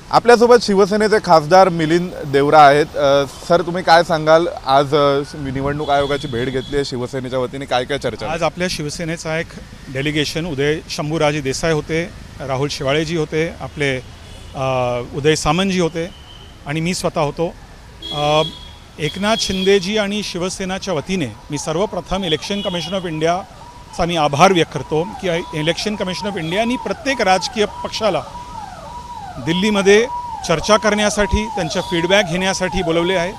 आपल्यासोबत शिवसेनेचे खासदार मिलिंद देवरा आहेत। सर, तुम्ही काय सांगाल? आज निवडणूक आयोगाची भेट घेतली आहे शिवसेनेच्या वतीने, काय काय चर्चा? आज आपल्या शिवसेनेचा एक डेलिगेशन शंभूराजे देसाई होते, राहुल शेवाळेजी होते, आपले उदय सामंतजी होते आणि मी स्वतः होतो। एकनाथ शिंदेजी आणि शिवसेनाच्या वतीने मी सर्वप्रथम इलेक्शन कमिशन ऑफ इंडियाचा मी आभार व्यक्त करतो की इलेक्शन कमिशन ऑफ इंडियानी प्रत्येक राजकीय पक्षाला दिल्लीमध्ये चर्चा करण्यासाठी, त्यांचा फीडबॅक घेण्यासाठी बोलवले आहे।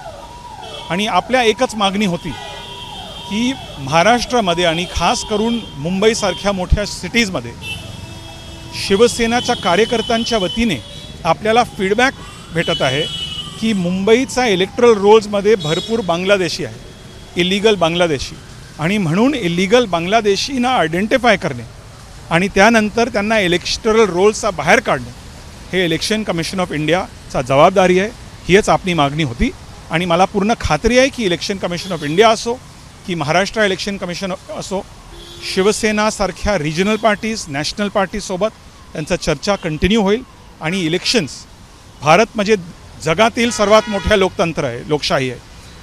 आणि आपल्या एकच मागणी होती की महाराष्ट्रामध्ये आणि खास करून मुंबईसारख्या मोठ्या सिटीजमध्ये शिवसेनाच्या कार्यकर्त्यांच्या वतीने आपल्याला फीडबॅक भेटत आहे की मुंबईचा इलेक्ट्रल रोल्समध्ये भरपूर बांगलादेशी आहे, इलिगल बांगलादेशी, आणि म्हणून इलिगल बांगलादेशींना आयडेंटिफाय करणे आणि त्यानंतर त्यांना इलेक्ट्रल रोल्सचा बाहेर काढणे हे इलेक्शन कमिशन ऑफ इंडियाचा जबाबदारी आहे। हीच आपली मागणी होती आणि मला पूर्ण खात्री आहे की इलेक्शन कमिशन ऑफ इंडिया असो की महाराष्ट्र इलेक्शन कमिशन असो, शिवसेनासारख्या रिजनल पार्टीज, नॅशनल पार्टीसोबत त्यांचा चर्चा कंटिन्यू होईल आणि इलेक्शन्स, भारत म्हणजे जगातील सर्वात मोठ्या लोकशाही आहे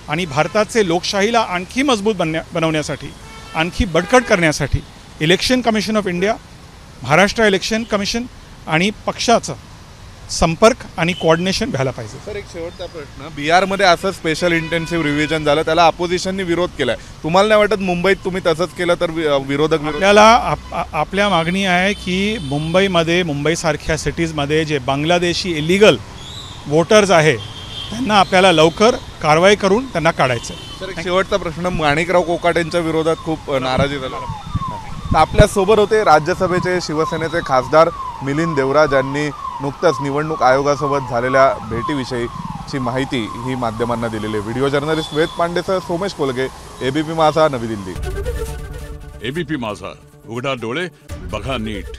आणि भारताचे लोकशाहीला आणखी मजबूत बनवण्यासाठी, आणखी बळकट करण्यासाठी election commission of India, Maharashtra election commission आणि पक्षाचं संपर्क आणि कोऑर्डिनेशन व्हायला पाहिजे। सर, एक शेवटचा प्रश्न, बिहारमध्ये असं स्पेशल इंटेन्सिव्ह रिव्हिजन झालं, त्याला अपोजिशनने विरोध केलाय, तुम्हाला नाही वाटत मुंबईत तुम्ही तसंच केलं तर विरोधक? आपल्या मागणी आहे की मुंबईसारख्या सिटीजमध्ये जे बांगलादेशी इलिगल वोटर्स आहे त्यांना आपल्याला लवकर कारवाई करून त्यांना काढायचं आहे। सर, एक शेवटचा प्रश्न, माणिकराव कोकाटे यांच्या विरोधात खूप नाराजी झाली, तर आपल्यासोबत होते राज्यसभेचे शिवसेनेचे खासदार मिलिंद देवरा, ज्यांनी नुकतंच निवडणूक आयोगासोबत झालेल्या भेटीविषयीची माहिती ही माध्यमांना दिलेली आहे। व्हिडिओ जर्नलिस्ट वेद पांडेसह सोमेश कोलगे, एबीपी माझा, नवी दिल्ली। एबीपी माझा, उघडा डोळे बघा नीट।